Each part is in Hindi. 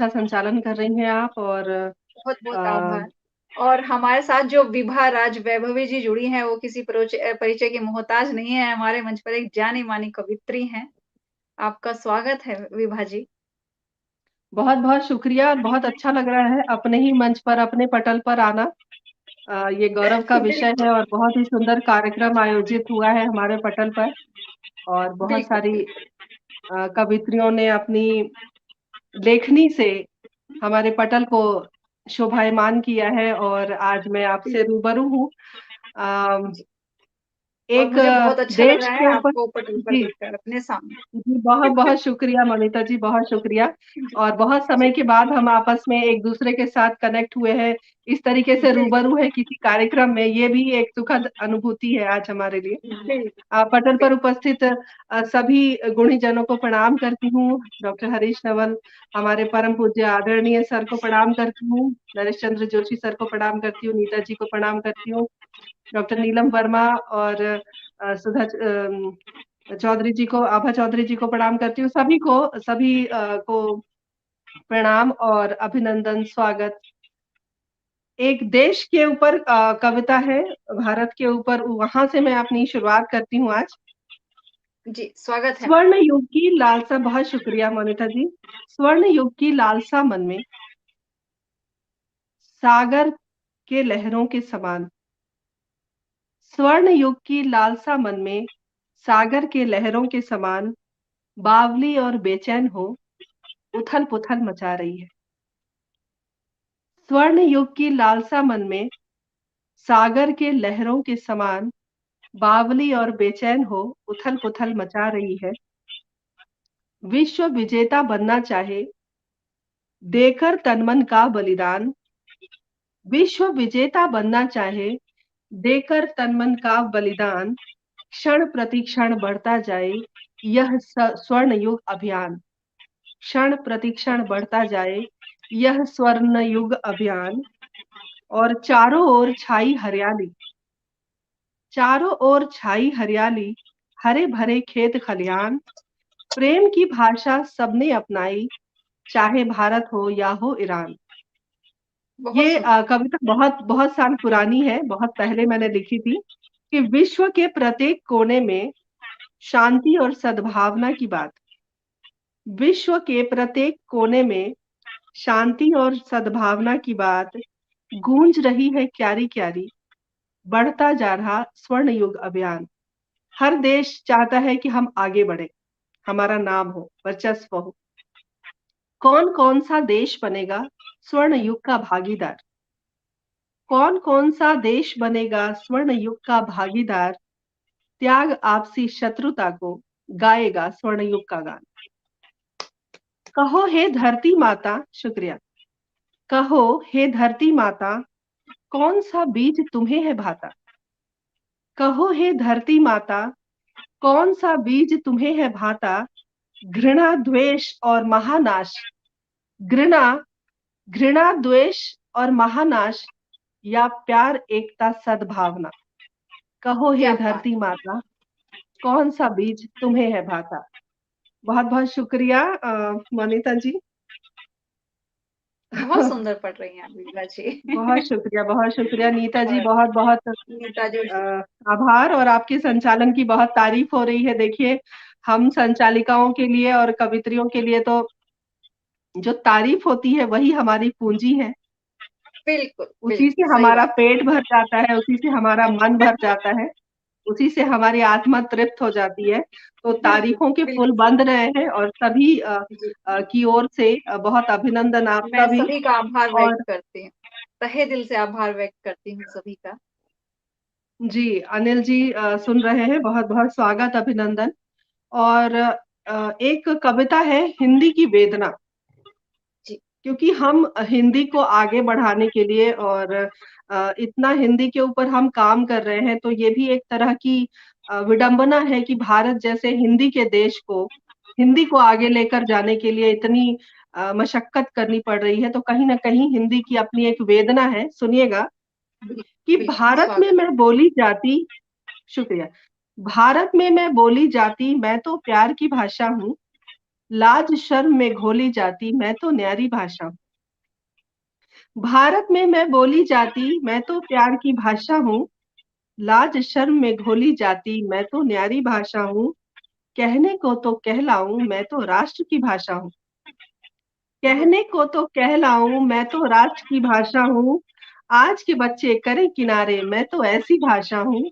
अच्छा संचालन कर रही हैं आप और बहुत-बहुत अ, आभार। और हमारे साथ जो विभा राज वैभवी जी जुड़ी हैं, वो किसी परिचय की मोहताज नहीं है, हमारे मंच पर एक जानी-मानी कवियत्री हैं। आपका स्वागत है विभा जी। बहुत-बहुत शुक्रिया और बहुत अच्छा लग रहा है अपने ही मंच पर, अपने पटल पर आना। ये गौरव का विषय बिल्कुल, है और बहुत ही सुंदर कार्यक्रम आयोजित हुआ है हमारे पटल पर और बहुत बिल्कुल, सारी बिल्कुल। कवित्रियों ने अपनी लेखनी से हमारे पटल को शोभायमान किया है और आज मैं आपसे जी, रूबरू हूँ। अ, जी। और एक मुझे बहुत अच्छा लग देश रहा के है ऊपर आपको पटल पर जी। देखकर अपने सामने। जी, बहुत-बहुत शुक्रिया ममिता जी, बहुत शुक्रिया जी, और बहुत समय जी, के बाद हम आपस में एक-दूसरे के साथ कनेक्ट हुए हैं, इस तरीके से बिल्कुल, रूबरू हैं किसी कार्यक्रम में, ये भी एक सुखद अनुभूति है आज हमारे लिए। बिल्कुल, पटल पर बिल्कुल। उपस्थित सभी गुणीजनों को प्रणाम करती हूँ, डॉक्टर हरीश नवल, हमारे परम पूज्य आदरणीय सर को प्रणाम करती हूँ, नरेश चंद्र जोशी सर को प्रणाम करती हूँ, नीता जी को प्रणाम करती हूँ, डॉक्टर नीलम वर्मा और सुधा चौधरी जी को आभा चौधरी जी को प्रणाम करती हूँ। सभी को प्रणाम और अभिनंदन, स्वागत। एक देश के ऊपर कविता है, भारत के ऊपर वहाँ से मैं अपनी शुरुआत करती हूँ आज। जी, स्वागत है मैम। स्वर्ण युग की लालसा बहुत शुक्रिया मोनिका जी। स्वर्ण युग की लालसा मन में, सागर के लहरों के समान। स्वर्ण युग की लालसा मन में, सागर के लहरों के समान, बावली और बेचैन हो, उथल-पुथल मचा रही है। स्वर्ण युग की लालसा मन में, सागर के लहरों के समान, बावली और बेचैन हो, उथल-पुथल मचा रही है। विश्व विजेता बनना चाहे, देकर तन-मन का बलिदान। विश्व विजेता बनना चाहे, देकर तन-मन का बलिदान, क्षण प्रतिक्षण बढ़ता जाए, यह स्वर्ण युग अभियान। क्षण प्रतिक्षण बहुत बढ़ता जाए, यह स्वर्ण युग अभियान और चारों ओर छाई हरियाली। चारों ओर छाई हरियाली, हरे-भरे खेत खलिहान, प्रेम की भाषा सबने अपनाई, चाहे भारत हो या हो ईरान। बहुत ये सुंदर। कविता बहुत बहुत साल पुरानी है, बहुत पहले मैंने लिखी थी कि विश्व के प्रत्येक कोने में शांति और सद्भावना की बात। विश्व के प्रत्येक कोने में शांति और सद्भावना की बात गूंज रही है क्यारी-क्यारी, बढ़ता जा रहा स्वर्ण युग अभियान। हर देश चाहता है कि हम आगे बढ़ें, हमारा नाम हो, वर्चस्व हो। कौन-कौन सा देश बनेगा स्वर्ण युग का भागीदार? कौन-कौन सा देश बनेगा स्वर्ण युग का भागीदार? त्याग आपसी शत्रुता को गाएगा स्वर्ण युग का गान। कहो हे धरती माता शुक्रिया। कहो हे धरती माता, कौन सा बीज तुम्हें है भाता? कहो हे धरती माता, कौन सा बीज तुम्हें है भाता? घृणा, द्वेष और महानाश। घृणा घृणा, द्वेष और महानाश या प्यार, एकता, सद्भावना। कहो हे क्या बात! धरती माता, कौन सा बीज तुम्हें है भाता? बहुत-बहुत शुक्रिया मोनिता जी। बहुत सुंदर पढ़ रही हैं आप विभा जी। बहुत शुक्रिया नीता जी, और बहुत-बहुत नीता अ, जोशी। आभार और आपके संचालन की बहुत तारीफ हो रही है। देखिए, हम संचालिकाओं के लिए और कवित्रियों के लिए तो जो तारीफ होती है वही हमारी पूँजी है। बिल्कुल, उसी से बिल्कुल, सही हमारा बात है। पेट भर जाता है, उसी से हमारा मन भर जाता है, उसी से हमारी आत्मा तृप्त हो जाती है। तो बिल्कुल, तारीफों के पुल बिल्कुल, बंध रहे हैं और सभी जी। की ओर से बहुत अभिनंदन आपका मैं भी सभी का आभार व्यक्त और करती हूँ। तहे दिल से आभार व्यक्त करती हूँ सभी का। जी, अनिल जी सुन रहे हैं, बहुत-बहुत स्वागत, अभिनंदन और एक कविता है हिंदी की वेदना। जी, क्योंकि हम हिंदी को आगे बढ़ाने के लिए और इतना हिंदी के ऊपर हम काम कर रहे हैं, तो ये भी एक तरह की विडंबना है कि भारत जैसे हिंदी के देश को, हिंदी को आगे लेकर जाने के लिए इतनी मशक्कत करनी पड़ रही है, तो कहीं न कहीं हिंदी की अपनी एक वेदना है। सुनिएगा कि बिल्कुल, भारत में स्वागत मैं बोली जाती शुक्रिया। भारत में मैं बोली जाती, मैं तो प्यार की भाषा हूँ। लाज शर्म में घोली जाती मैं तो न्यारी भाषा हूँ। भारत में मैं बोली जाती मैं तो प्यार की भाषा हूँ। लाज शर्म में घोली जाती मैं तो न्यारी भाषा हूँ। कहने को तो कहलाऊं मैं तो राष्ट्र की भाषा हूँ। बहुत कहने को तो कहलाऊं मैं तो राष्ट्र की भाषा हूँ। आज के बच्चे करे किनारे मैं तो ऐसी भाषा हूँ।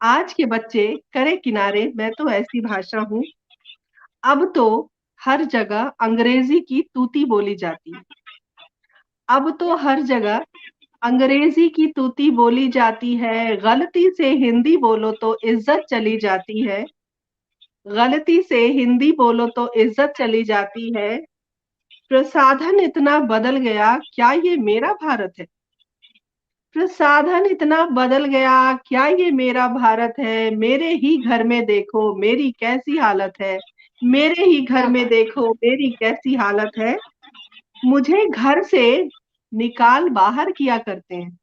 आज के बच्चे करे किनारे मैं तो ऐसी भाषा हूँ। अब तो हर जगह अंग्रेजी की तूती बोली जाती है। अब तो हर जगह अंग्रेजी की तूती बोली जाती है। गलती से हिंदी बोलो तो इज्जत चली जाती है। गलती से हिंदी बोलो तो इज्जत चली जाती है। प्रसाधन इतना बदल गया क्या ये मेरा भारत है? प्रसाधन इतना बदल गया क्या ये मेरा भारत है? मेरे ही घर में देखो मेरी कैसी हालत है। मेरे ही घर क्या में बात। देखो मेरी कैसी हालत है। मुझे घर से निकाल बाहर किया करते हैं।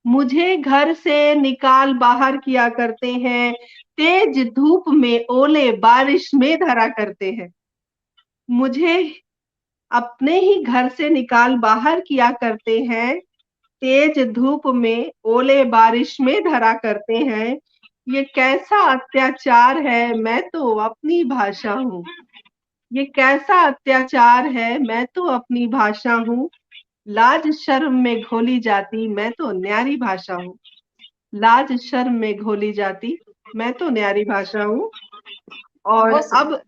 मुझे घर से निकाल बाहर किया करते हैं। तेज धूप में ओले बारिश में धरा करते हैं। मुझे अपने ही घर से निकाल बाहर किया करते हैं। तेज धूप में ओले बारिश में धरा करते हैं। ये कैसा अत्याचार है मैं तो अपनी भाषा हूँ। ये कैसा अत्याचार है मैं तो अपनी भाषा हूँ। लाज शर्म में घोली जाती मैं तो न्यारी भाषा हूँ। लाज शर्म में घोली जाती मैं तो न्यारी भाषा हूँ। और बहुत अब सुंदर।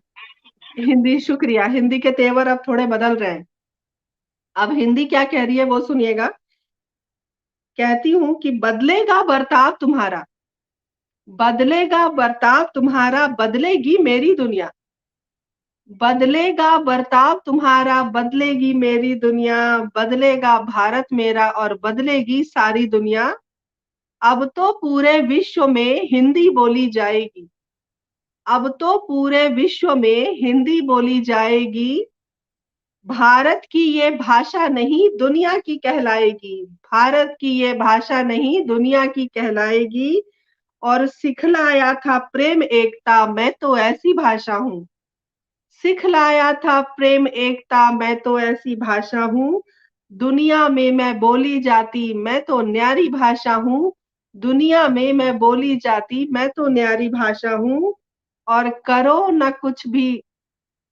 हिंदी, शुक्रिया, हिंदी के तेवर अब थोड़े बदल रहे हैं। अब हिंदी क्या कह रही है वो सुनिएगा। कहती हूँ कि बदलेगा बर्ताव तुम्हारा, बदलेगा बर्ताव तुम्हारा, बदलेगी मेरी दुनिया। बदलेगा बर्ताव तुम्हारा, बदलेगी मेरी दुनिया। बदलेगा भारत मेरा और बदलेगी सारी दुनिया। अब तो पूरे विश्व में हिंदी बोली जाएगी। अब तो पूरे विश्व में हिंदी बोली जाएगी। भारत की ये भाषा नहीं दुनिया की कहलाएगी। भारत की ये भाषा नहीं दुनिया की कहलाएगी। और सिखलाया था प्रेम एकता मैं तो ऐसी भाषा हूँ। सिखलाया था प्रेम एकता मैं तो ऐसी भाषा हूँ। दुनिया में मैं बोली जाती मैं तो न्यारी भाषा हूँ। दुनिया में मैं बोली जाती मैं तो न्यारी भाषा हूँ। और करो न कुछ भी,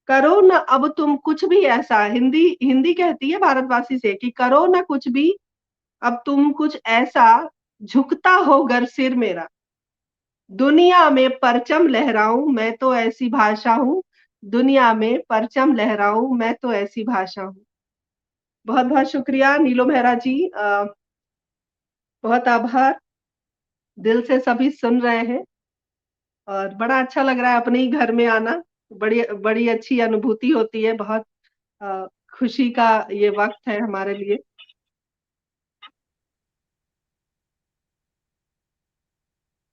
करो न अब तुम कुछ भी ऐसा, हिंदी हिंदी कहती है भारतवासी से कि करो न कुछ भी अब तुम कुछ ऐसा, झुकता हो गर सिर मेरा। दुनिया में परचम लहराऊं मैं तो ऐसी भाषा हूँ। दुनिया में परचम लहराऊं मैं तो ऐसी भाषा हूँ। बहुत बहुत शुक्रिया नीलो मेहरा जी। बहुत आभार। दिल से सभी सुन रहे हैं और बड़ा अच्छा लग रहा है अपने ही घर में आना। बड़ी बड़ी अच्छी अनुभूति होती है। बहुत अ, खुशी का ये वक्त है हमारे लिए।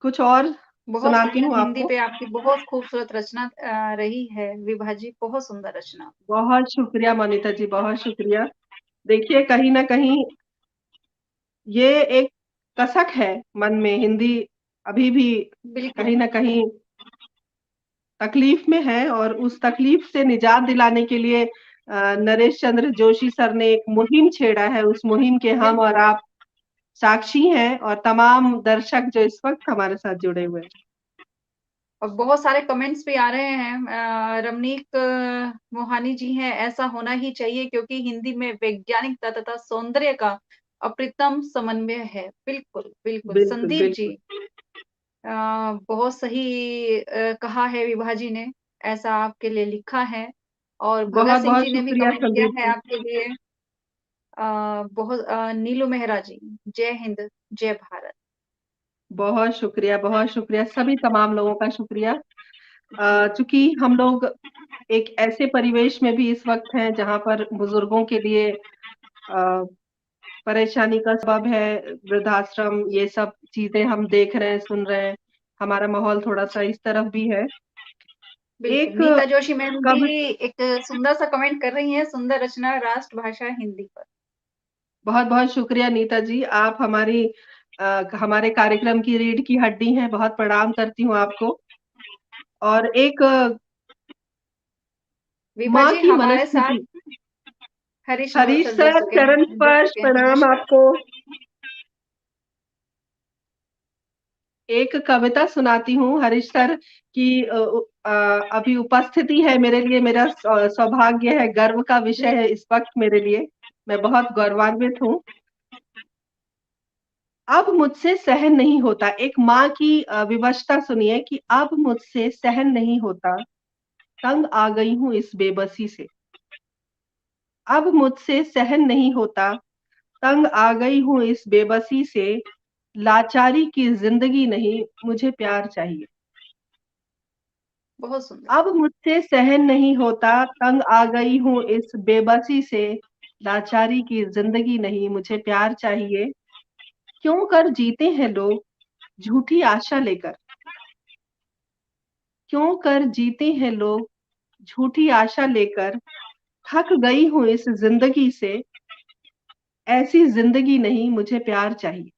कुछ और बहुत सुनाती सुंदर। हूँ हिंदी आपको। पे आपकी बहुत खूबसूरत रचना रही है विभा जी, बहुत सुंदर रचना। बहुत शुक्रिया मोनिता जी, बहुत शुक्रिया। देखिए कहीं न कहीं ये एक कसक है मन में। हिंदी अभी भी बिल्कुल। कहीं न कहीं तकलीफ में है और उस तकलीफ से निजात दिलाने के लिए नरेश चंद्र जोशी सर ने एक मुहिम छेड़ा है। उस मुहिम के हम और बिल्कुल। आप साक्षी हैं और तमाम दर्शक जो इस वक़्त हमारे साथ जुड़े हुए हैं। और बहुत सारे कमेंट्स भी आ रहे हैं। रमनीक मोहानी जी हैं, ऐसा होना ही चाहिए क्योंकि हिंदी में वैज्ञानिकता तथा सौंदर्य का अप्रतिम समन्वय है। बिल्कुल, बिल्कुल। बिल्कुल, संदीप जी, बिल्कुल। अ, बहुत सही कहा है विभा जी ने, ऐसा आपके लिए लिखा है। और भगत सिंह बहुत-बहुत जी ने भी शुक्रिया कमेंट किया संदीप है जी। आपके लिए। बहुत नीलू मेहरा जी, जय हिंद, जय भारत। बहुत शुक्रिया सभी तमाम लोगों का शुक्रिया। चूँकि हम लोग एक ऐसे परिवेश में भी इस वक़्त हैं जहाँ पर बुजुर्गों के लिए अ, परेशानी का सबब है, वृद्धाश्रम, ये सब चीज़ें हम देख रहे हैं, सुन रहे हैं। हमारा माहौल थोड़ा-सा इस तरफ भी है। बिल्कुल, एक नीता जोशी मैम भी कवि एक सुंदर सा कमेंट कर रही हैं, सुंदर रचना राष्ट्रभाषा हिंदी पर। बहुत-बहुत शुक्रिया नीता जी। आप हमारे कार्यक्रम की रीढ़ की हड्डी हैं, बहुत प्रणाम करती हूँ आपको। और एक विभा माँ जी की हमारे साथ मनस्थिति। हरीश रावल हरीश सर सर चरण जुड़ स्पर्श चुके हैं। प्रणाम नमस्कार। आपको। एक कविता सुनाती हूँ हरीश सर की। अभी उपस्थिति है मेरे लिए, मेरा सौभाग्य है, गर्व का विषय है इस वक्त मेरे लिए। मैं बहुत गौरवान्वित हूँ। अब मुझसे सहन नहीं होता। एक माँ की विवशता सुनिए कि अब मुझसे सहन नहीं होता, तंग आ गई हूँ इस बेबसी से। अब मुझसे सहन नहीं होता, तंग आ गई हूँ इस बेबसी से। लाचारी की जिंदगी नहीं, मुझे प्यार चाहिए। बहुत सुंदर। अब मुझसे सहन नहीं होता, तंग आ गई हूँ इस बेबसी से। लाचारी की जिंदगी नहीं, मुझे प्यार चाहिए। क्यों कर जीते हैं लोग झूठी आशा लेकर। क्यों कर जीते हैं लोग झूठी आशा लेकर। थक गई हूँ इस जिंदगी से। ऐसी जिंदगी नहीं, मुझे प्यार चाहिए।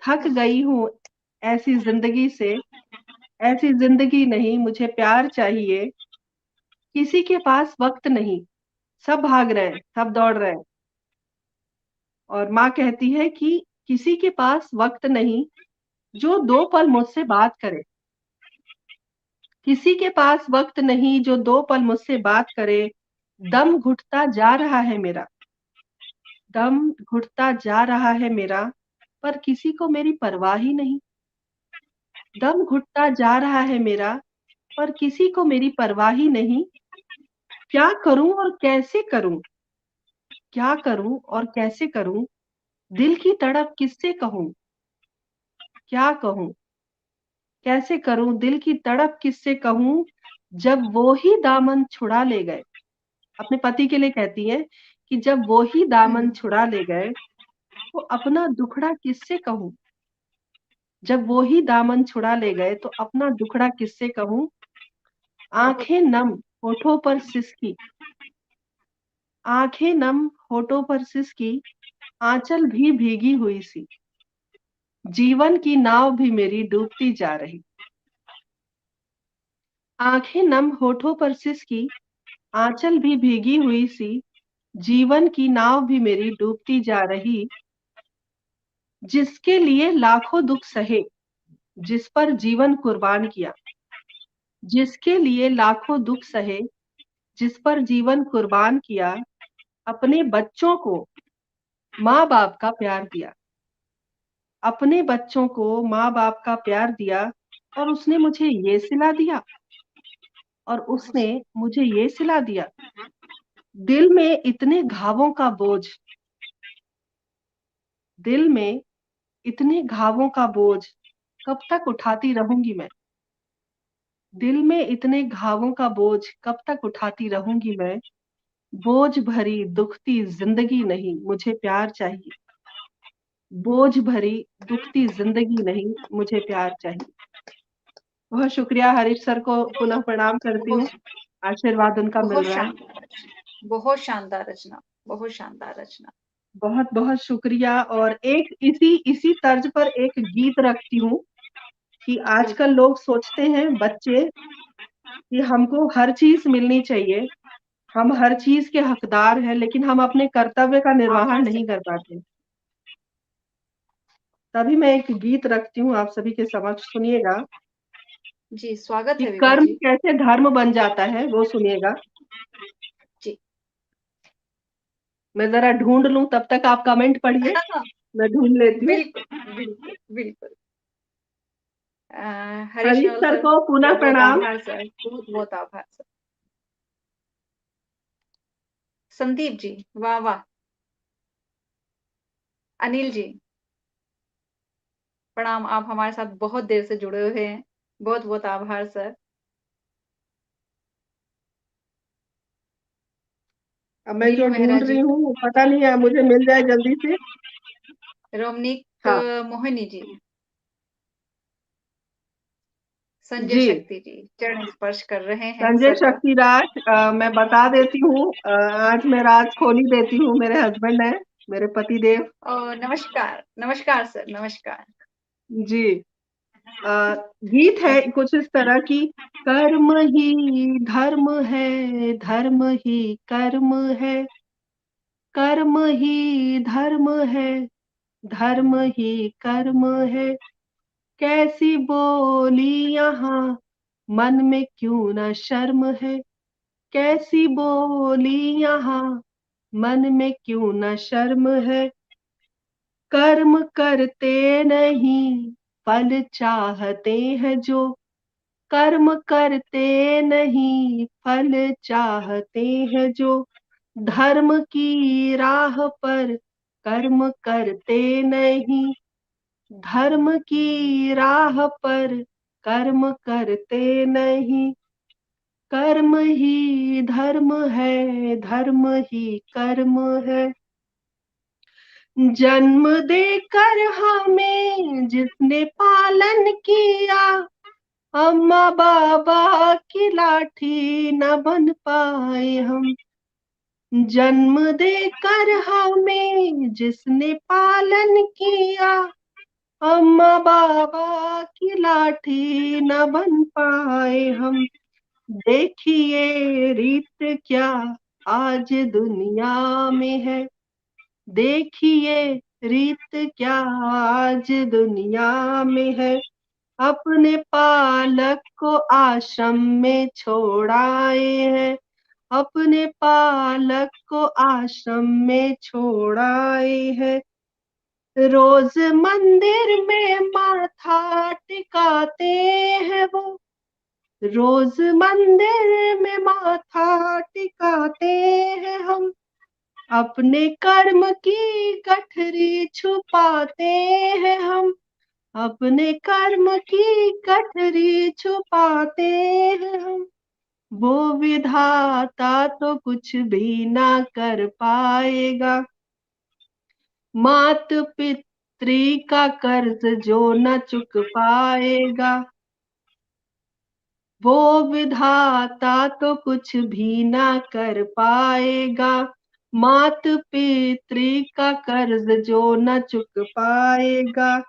थक गई हूँ ऐसी जिंदगी से। ऐसी जिंदगी नहीं, मुझे प्यार चाहिए। किसी के पास वक्त नहीं, सब भाग रहे हैं, सब दौड़ रहे हैं। और माँ कहती है कि किसी के पास वक्त नहीं जो 2 पल मुझसे बात करे। किसी के पास वक्त नहीं जो 2 पल मुझसे बात करे। दम घुटता जा रहा है मेरा। दम घुटता जा रहा है मेरा, पर किसी को मेरी परवाह ही नहीं। दम घुटता जा रहा है मेरा, पर किसी को मेरी परवाह ही नहीं। क्या करूं और कैसे करूं। क्या करूं और कैसे करूं। दिल की तड़प किससे कहूं। क्या कहूं कैसे करूं, दिल की तड़प किससे कहूं। जब वो ही दामन छुड़ा ले गए। अपने पति के लिए कहती है कि जब वो ही दामन छुड़ा ले गए, तो अपना दुखड़ा किससे कहूं। जब वो ही दामन छुड़ा ले गए तो अपना दुखड़ा किससे कहूं। बहुत आंखें नम, होठों पर सिसकी। आंखें नम, होठों पर सिसकी। आंचल भी भीगी हुई सी। जीवन की नाव भी मेरी डूबती जा रही। आंखें नम, होठों पर सिसकी। आंचल भी भीगी हुई सी। जीवन की नाव भी मेरी डूबती जा रही। जिसके लिए लाखों दुख सहे, जिस पर जीवन कुर्बान किया। जिसके लिए लाखों दुख सहे, जिस पर जीवन कुर्बान किया। अपने बच्चों को माँ बाप का प्यार दिया। अपने बच्चों को माँ बाप का प्यार दिया। और उसने मुझे ये सिला दिया। और बहुत उसने मुझे ये सिला दिया। दिल में इतने घावों का बोझ। दिल में इतने घावों का बोझ कब तक उठाती रहूंगी मैं। दिल में इतने घावों का बोझ कब तक उठाती रहूंगी मैं। बोझ भरी दुखती जिंदगी नहीं, मुझे प्यार चाहिए। बोझ भरी दुखती जिंदगी नहीं, मुझे प्यार चाहिए। बहुत शुक्रिया, हरीश सर को पुनः प्रणाम करती हूँ। बहुत आशीर्वाद उनका मिल बहुत रहा है। शानदार। बहुत शानदार रचना। बहुत शानदार रचना। बहुत बहुत शुक्रिया। और एक इसी इसी तर्ज पर एक गीत रखती हूँ कि आजकल बिल्कुल। लोग सोचते हैं बच्चे कि हमको हर चीज मिलनी चाहिए, हम हर चीज के हकदार हैं, लेकिन हम अपने कर्तव्य का निर्वहन आभार नहीं सर। कर पाते। तभी मैं एक गीत रखती हूँ, आप सभी के समक्ष सुनिएगा जी, स्वागत कि है विभा कर्म जी। कैसे धर्म बन जाता है, वो सुनिएगा। जी। मैं जरा ढूंढ लूं, तब तक आप कमेंट पढ़िए, हाँ, मैं ढूंढ लेती हूँ। बिल्कुल, बिल्कुल, बिल्कुल। हरीश हरीश रावल सर सर, को पुनः बहुत-बहुत प्रणाम। आभार सर, बहुत-बहुत आभार सर। संदीप जी, वाह, वाह! अनिल जी, प्रणाम, आप हमारे साथ बहुत देर से जुड़े हुए हैं। बहुत-बहुत आभार सर। अब मैं नीलू जो मेहरा ढूंढ रही जी, हूँ वो पता नहीं है, मुझे मिल जाए जल्दी से। रोमनीक हाँ मोहिनी जी, संजय जी, शक्ति जी, चरण स्पर्श कर रहे हैं संजय सर का। शक्तिराज, मैं बता जी। देती हूँ, आज मैं राज खोली देती हूँ, मेरे हस्बैंड है, मेरे पति देव। नमस्कार, नमस्कार सर, नमस्कार। जी, गीत है कुछ इस तरह की, कर्म ही धर्म है, धर्म ही कर्म है, कर्म ही धर्म है, धर्म ही कर्म है, कैसी बोली यहाँ, मन में क्यों न शर्म है, कैसी बोली यहाँ, मन में क्यों न शर्म है, कर्म करते नहीं, फल चाहते हैं जो, कर्म करते नहीं, फल चाहते हैं जो, धर्म की राह पर कर्म करते नहीं, धर्म की राह पर कर्म करते नहीं, कर्म ही धर्म है, धर्म ही कर्म है, जन्म देकर हमें जिसने पालन किया, अम्मा बाबा की लाठी न बन पाए हम, जन्म देकर हमें जिसने पालन किया, अम्मा बाबा की लाठी न बन पाए हम, देखिए रीत क्या आज दुनिया में है, देखिए रीत क्या आज दुनिया में है, अपने पालक को आश्रम में छोड़ाए हैं, अपने पालक को आश्रम में छोड़ाए हैं, रोज मंदिर में माथा टिकाते हैं वो, रोज मंदिर में माथा टिकाते हैं हम, अपने कर्म की गठरी छुपाते हैं हम, अपने कर्म की गठरी छुपाते हैं हम, वो विधाता तो कुछ भी ना कर पाएगा, मात पितृ का कर्ज जो न चुक पाएगा, वो विधाता तो कुछ भी ना कर पाएगा, मात पितृ का कर्ज जो न चुक पाएगा,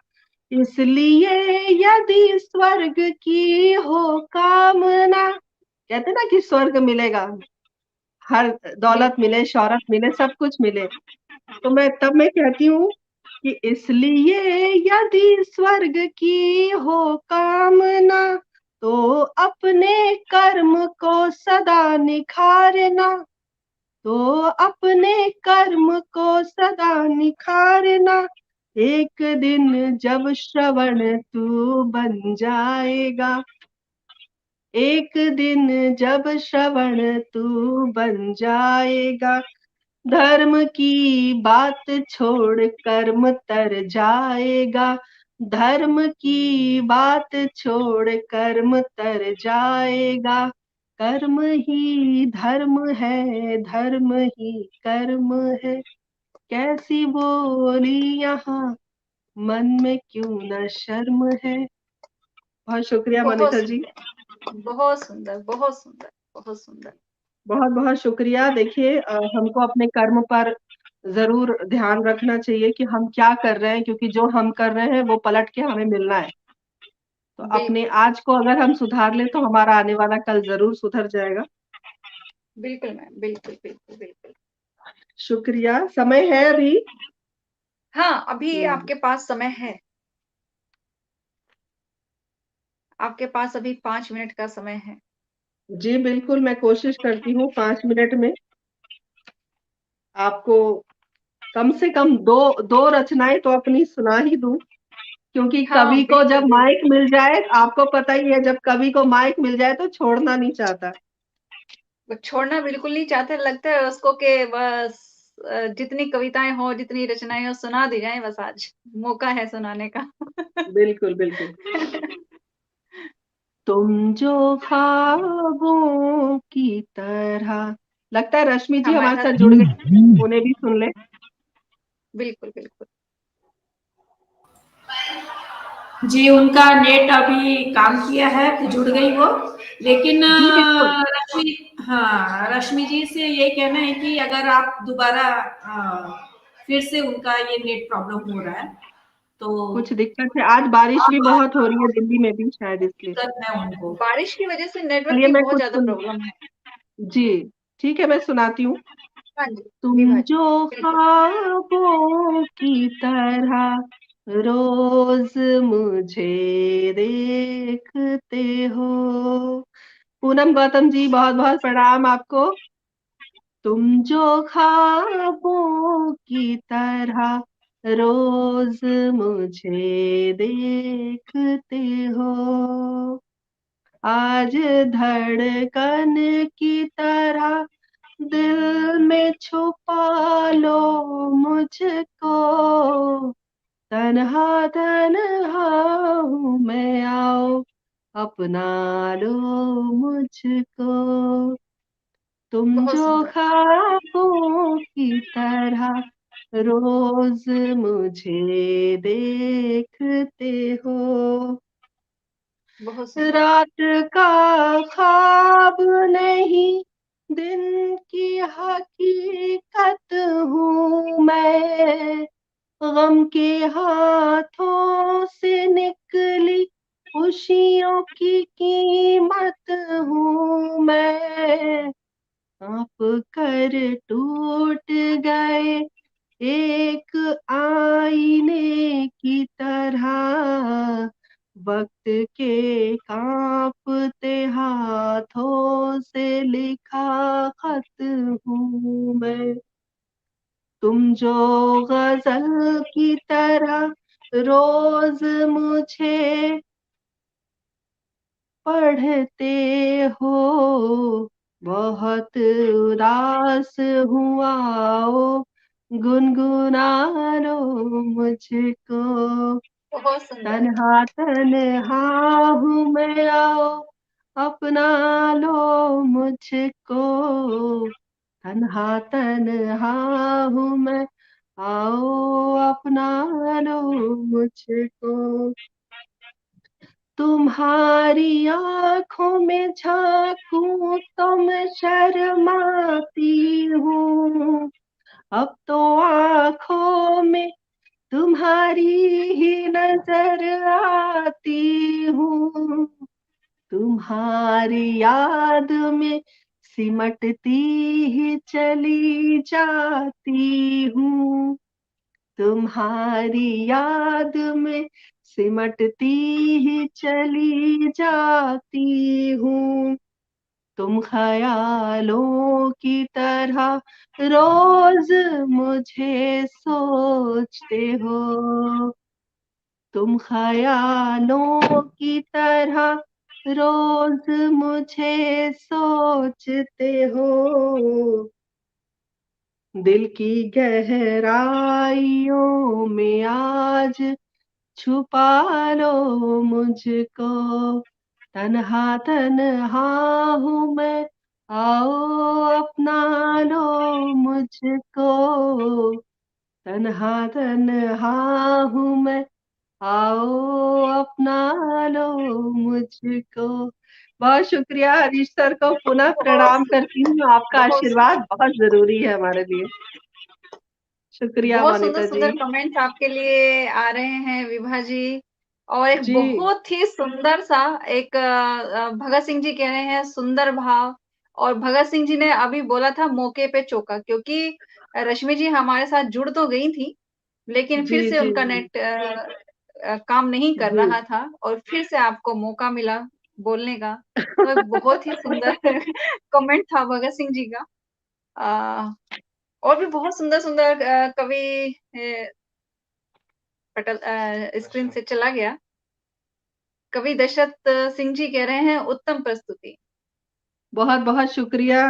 इसलिए यदि स्वर्ग की हो कामना, कहते ना कि स्वर्ग मिलेगा, हर दौलत बिल्कुल, मिले, शौहरत मिले, सब कुछ मिले, तो मैं कहती हूँ कि इसलिए यदि स्वर्ग की हो कामना, तो अपने कर्म को सदा निखारना, तो अपने कर्म को सदा निखारना, एक दिन जब श्रवण तू बन जाएगा, एक दिन जब श्रवण तू बन जाएगा, धर्म की बात छोड़ कर्म तर जाएगा, धर्म की बात छोड़ कर्म तर जाएगा, कर्म ही धर्म है, धर्म ही कर्म है, कैसी बोली यहाँ, मन में क्यों न शर्म है। बहुत शुक्रिया बहुत मनीषा जी। सुंदर, बहुत सुंदर, बहुत सुंदर, बहुत सुंदर। बहुत बहुत शुक्रिया। देखिए हमको अपने कर्म पर जरूर ध्यान रखना चाहिए कि हम क्या कर रहे हैं, क्योंकि जो हम कर रहे हैं वो पलट के हमें मिलना है। तो अपने बिल्कुल, आज को अगर हम सुधार लें तो हमारा आने वाला कल जरूर सुधर जाएगा। बिल्कुल मैम, बिल्कुल, बिल्कुल, बिल्कुल। शुक्रिया। समय है अभी? हाँ, अभी हम्म, आपके पास समय है। आपके पास अभी 5 मिनट का समय है। जी बिल्कुल, मैं कोशिश करती हूँ 5 मिनट में आपको कम से कम दो दो रचनाएं तो अपनी सुना ही दूं, क्योंकि हाँ, कवि को बिल्कुल, जब माइक बिल्कुल। मिल जाए, आपको पता ही है, जब कवि को माइक मिल जाए तो छोड़ना नहीं चाहता। वो छोड़ना बिल्कुल नहीं चाहते, लगता है उसको कि बस जितनी कविताएँ हों, जितनी रचनाएँ हों, सुना दी जाएँ बस आज, मौका है सुनाने का। बिल्कुल बिल्कुल। तुम जो ख्वाबों की तरह, लगता है रश्मि जी हमारे हमारे साथ साथ जुड़ गए, उन्हें भी सुन ले। बिल्कुल, बिल्कुल। जी, उनका नेट अभी काम किया है तो जुड़ गई वो। लेकिन जी बिल्कुल। रश्मि जी से ये कहना है कि अगर आप दोबारा फिर से, उनका ये नेट प्रॉब्लम हो रहा है, तो कुछ दिक्कत है। आज बारिश भी बहुत हो रही है दिल्ली में भी, शायद इसलिए। दिक्कत है उनको। बारिश की वजह से नेटवर्क चलिए की मैं बहुत कुछ ज्यादा प्रॉब्लम है। जी ठीक है, मैं सुनाती हूँ। हाँ जी तुम विभाजी जो बिल्कुल। ख्वाबों की तरह रोज मुझे देखते हो। पूनम गौतम जी, बहुत बहुत प्रणाम आपको। तुम जो ख्वाबों की तरह रोज मुझे देखते हो, आज धड़कन की तरह दिल में छुपा लो मुझको। तन्हा तन्हा हूँ मैं, आओ अपना लो मुझको। तुम बहुत जो सुंदर ख्वाबों की तरह रोज मुझे देखते हो। बहुत सुंदर। रात का ख्वाब नहीं, दिन की हकीकत हूँ मैं। गम के हाथों से निकली खुशियों की कीमत हूँ मैं। कांप कर टूट गए एक आईने की तरह, वक्त के कांपते हाथों से लिखा खत हूँ मैं। तुम जो गजल की तरह रोज मुझे पढ़ते हो, बहुत उदास हुआ ओ गुनगुना लो मुझको। बहुत सुंदर। तन्हा तन्हा हूँ मैं, आओ अपना लो मुझको। तन्हा तन्हा हूँ मैं, आओ अपना लो मुझको। तुम्हारी आंखों में झांकूं तो मैं शर्माती हूँ। अब तो आंखों में तुम्हारी ही नजर आती हूँ। तुम्हारी याद में सिमटती ही चली जाती हूँ। तुम्हारी याद में सिमटती ही चली जाती हूँ। तुम ख्यालों की तरह रोज मुझे सोचते हो। तुम ख्यालों की तरह रोज मुझे सोचते हो। दिल की गहराइयों में आज छुपा लो मुझको। तन्हा तन्हा हूँ मैं, आओ अपना लो मुझको। तन्हा तन्हा हूँ मैं, आओ अपना लो मुझको। बहुत शुक्रिया हरीश सर को पुनः बहुत प्रणाम करती हूँ। आपका बहुत आशीर्वाद बहुत जरूरी है हमारे लिए। शुक्रिया बहुत सुंदर मोनिता जी। सुंदर कमेंट्स आपके लिए आ रहे हैं विभा जी। और एक जी बहुत ही सुंदर सा एक भगत सिंह जी कह रहे हैं सुंदर भाव। और भगत सिंह जी ने अभी बोला था मौके पे चौका, क्योंकि रश्मि जी हमारे साथ जुड़ तो गई थी, लेकिन जी फिर से जी उनका जी नेट काम नहीं कर जी रहा था और फिर से आपको मौका मिला बोलने का। तो एक बहुत ही सुंदर कमेंट था भगत सिंह जी का। और भी बहुत सुंदर-सुंदर कवि पटल स्क्रीन से चला गया। कवि दशरथ सिंह जी कह रहे हैं उत्तम प्रस्तुति। बहुत बहुत शुक्रिया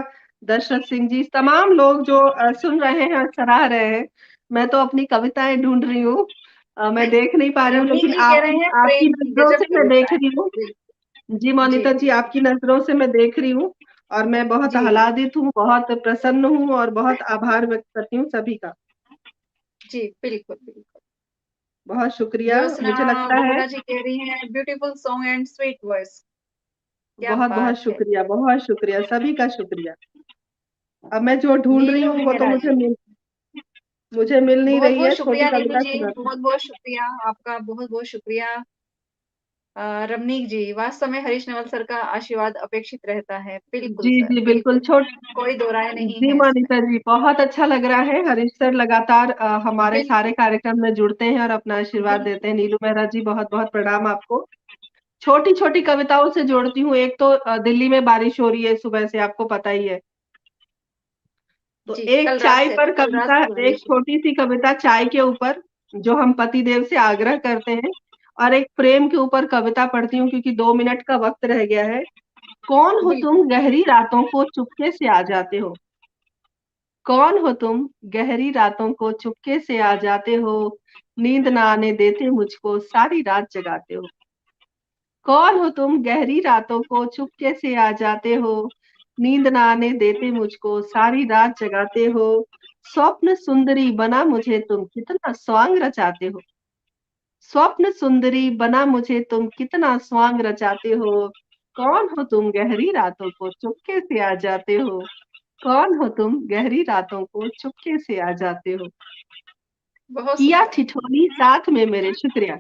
दशरथ सिंह जी। तमाम लोग जो सुन रहे हैं और सराह रहे हैं। मैं तो अपनी कविताएं ढूंढ रही हूँ, मैं देख नहीं पा रही हूँ, रमणीक लेकिन जी कह रहे आपकी हैं आपकी प्रेम की नजरों गजब से मैं कविता देख है। रही हूँ। जी, जी जी, मोनिता जी, आपकी नजरों से मैं देख रही हूँ और मैं बहुत जी, आह्लादित हूँ, बहुत प्रसन्न हूँ और बहुत आभार व्यक्त करती हूँ सभी का। जी, बिल्कुल, बिल्कुल। बहुत शुक्रिया। ज्योत्सना मुझे लगता है बहुगुणा जी कह रही हैं beautiful song and sweet voice. क्या बहुत बहुत बात है! शुक्रिया, बहुत शुक्रिया, सभी का शुक्रिया। अब मैं जो ढूंढ रही नीलू हूँ वो तो मेहरा मुझे जी, मिल मुझे मिल नहीं रही बहुत-बहुत है, छोटी शुक्रिया नीतू कविता जी, सुनाती। बहुत-बहुत शुक्रिया, आपका बहुत-बहुत शुक्रिया। रमनीक जी, वास्तव में हरीश नेवल सर का आशीर्वाद अपेक्षित रहता है। बिल्कुल जी, सर, जी, बिल्कुल बिल्कुल, कोई दो राय नहीं जी, है इसमें। मोनिका जी, बहुत अच्छा लग रहा है। हरीश सर लगातार हमारे सारे बिल्कुल, कार्यक्रम में जुड़ते हैं और अपना आशीर्वाद बिल्कुल, देते हैं। नीलू मेहरा जी, बहुत-बहुत प्रणाम आपको। छोटी-छोटी कविताओं से जोड़ती हूँ। एक तो दिल्ली में बारिश हो रही है सुबह से, आपको पता ही है। तो जी, एक चाय पर कल रात कविता, से एक बारिश है। छोटी-सी कविता चाय के ऊपर, जो हम पतिदेव से आग्रह करते हैं, और एक प्रेम के ऊपर कविता पढ़ती हूँ क्योंकि 2 मिनट का वक़्त रह गया है। कौन हो बिल्कुल, तुम गहरी रातों को चुपके से आ जाते हो? कौन हो तुम गहरी रातों को चुपके से आ जाते हो, नींद ना आने देते मुझको सारी रात जगाते हो। कौन हो तुम गहरी रातों को चुपके से आ जाते हो, नींद ना आने देते मुझको सारी रात जगाते हो। स्वप्न सुंदरी बना मुझे तुम कितना स्वांग रचाते हो। स्वप्न सुंदरी बना मुझे तुम कितना स्वांग रचाते हो। कौन हो तुम गहरी रातों को चुपके से आ जाते हो। कौन हो तुम गहरी रातों को चुपके से आ जाते हो। बहुत किया सुंदर। ठिठोली साथ में मेरे, शुक्रिया।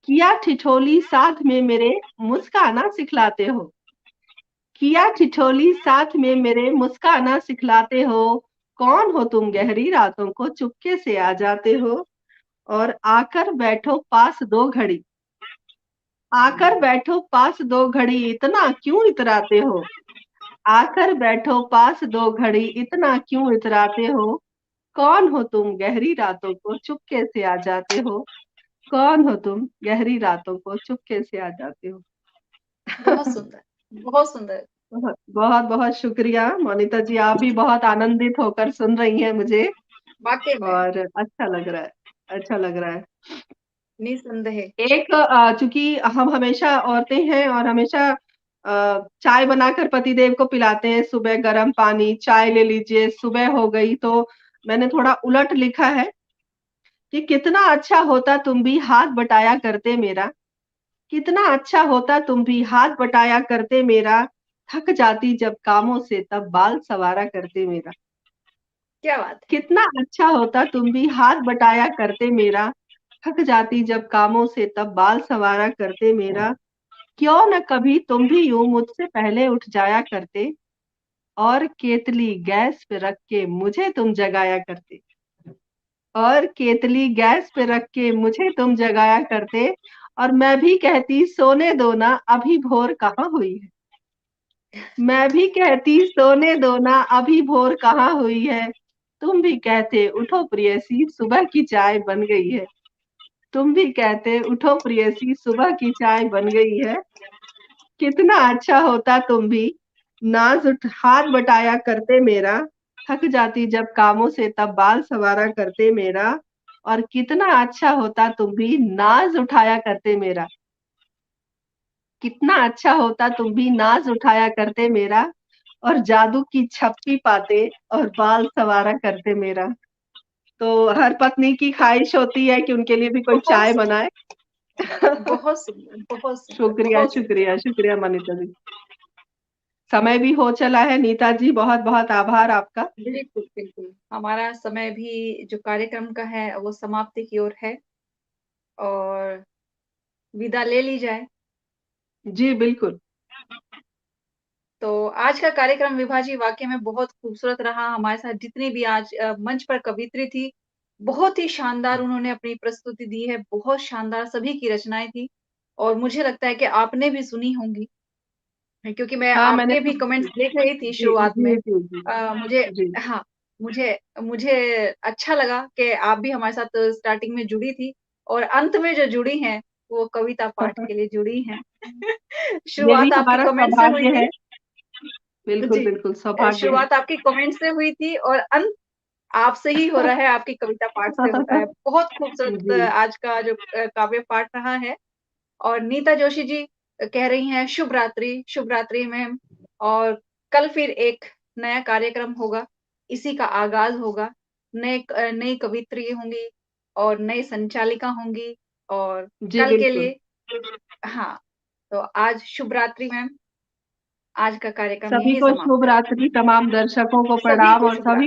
किया ठिठोली साथ में मेरे, मुस्काना सिखलाते हो। किया ठिठोली साथ में मेरे, मुस्काना सिखलाते हो। कौन हो तुम गहरी रातों को चुपके से आ जाते हो। और आकर बैठो पास दो घड़ी, आकर बैठो पास दो घड़ी इतना क्यों इतराते हो। आकर बैठो पास दो घड़ी इतना क्यों इतराते हो। कौन हो तुम गहरी रातों को चुपके से आ जाते हो। कौन हो तुम गहरी रातों को चुपके से आ जाते हो। बहुत सुंदर, बहुत सुंदर। बहुत बहुत बहुत शुक्रिया मोनिता जी, आप भी बहुत आनंदित होकर सुन रही हैं मुझे, वाक़ई में, और अच्छा लग रहा है, अच्छा लग रहा है। निसंदेह। एक चूँकि हम हमेशा औरतें हैं और हमेशा चाय बनाकर पतिदेव को पिलाते हैं, सुबह गरम पानी, चाय ले लीजिए, सुबह हो गई, तो मैंने थोड़ा उलट लिखा है कि कितना अच्छा होता तुम भी हाथ बटाया करते मेरा, कितना अच्छा होता तुम भी हाथ बटाया करते मेरा, थक जाती जब कामों से तब बाल संवारा करते मेरा। क्या बात है! कितना अच्छा होता तुम भी हाथ बटाया करते मेरा, थक जाती जब कामों से तब बाल संवारा करते मेरा। क्यों न कभी तुम भी यूँ मुझसे पहले उठ जाया करते, और केतली गैस पे रख के मुझे तुम जगाया करते। और केतली गैस पे रख के मुझे तुम जगाया करते, और मैं भी कहती सोने दो ना अभी भोर कहाँ हुई है। मैं भी कहती सोने दो ना अभी भोर कहाँ हुई है। तुम भी कहते उठो प्रियसी सुबह की चाय बन गई है। तुम भी कहते उठो प्रियसी सुबह की चाय बन गई है। कितना अच्छा होता तुम भी नाज उठ हाथ बटाया करते मेरा, थक जाती जब कामों से तब बाल संवारा करते मेरा। और कितना अच्छा होता तुम भी नाज उठाया करते मेरा, कितना अच्छा होता तुम भी नाज उठाया करते मेरा, और जादू की छप्पी पाते और बाल संवारा करते मेरा। तो हर पत्नी की ख्वाहिश होती है कि उनके लिए भी कोई बहुत चाय सुंदर, बनाए। बहुत सुंदर, बहुत सुंदर, शुक्रिया, बहुत सुंदर। शुक्रिया, शुक्रिया मनीषा जी। समय भी हो चला है, नीता जी बहुत-बहुत आभार आपका। बिल्कुल, बिल्कुल। हमारा समय भी जो कार्यक्रम का है वो समाप्ति की ओर है और विदा ले ली जाए। जी, बिल्कुल। तो आज का कार्यक्रम विभा जी वाक़ई में बहुत खूबसूरत रहा। हमारे साथ जितनी भी आज मंच पर कवियत्री थी, बहुत ही शानदार उन्होंने अपनी प्रस्तुति दी है, बहुत शानदार सभी की रचनाएँ थी और मुझे लगता है कि आपने भी सुनी होंगी। क्योंकि मैं हाँ, मैंने आपके भी सुनी कमेंट्स थी। देख रही थी जी, शुरुआत में। जी, जी, जी। मुझे जी। हाँ, मुझे मुझे अच्छा लगा कि आप भी हमारे साथ स्टार्टिंग में जुड़ी थी और अंत में जो जुड़ी हैं, वो कविता पाठ के लिए जुड़ी हैं। यही शुरुआत आपकी हमारा कमेंट से हुई सौभाग्य थी। है। बिल्कुल, जी। बिल्कुल सौभाग्य है। शुरुआत आपकी कमेंट से हुई थी और अंत आपसे ही हो रहा है, आपकी कविता पाठ से होता है। बहुत खूबसूरत जी, आज का जो काव्य पाठ रहा है और नीता जोशी जी कह रही हैं शुभ रात्रि मैम और कल फिर एक नया कार्यक्रम होगा, इसी का आगाज़ होगा। नई कवियत्री होंगी और नई संचालिका होंगी और जी, कल के बिल्कुल। लिए हाँ, तो आज शुभ रात्रि मैम। आज का कार्यक्रम सभी यहीं को शुभ समाप्त है। रात्रि, तमाम दर्शकों को सभी प्रणाम को और शुभ सभी रात्रि।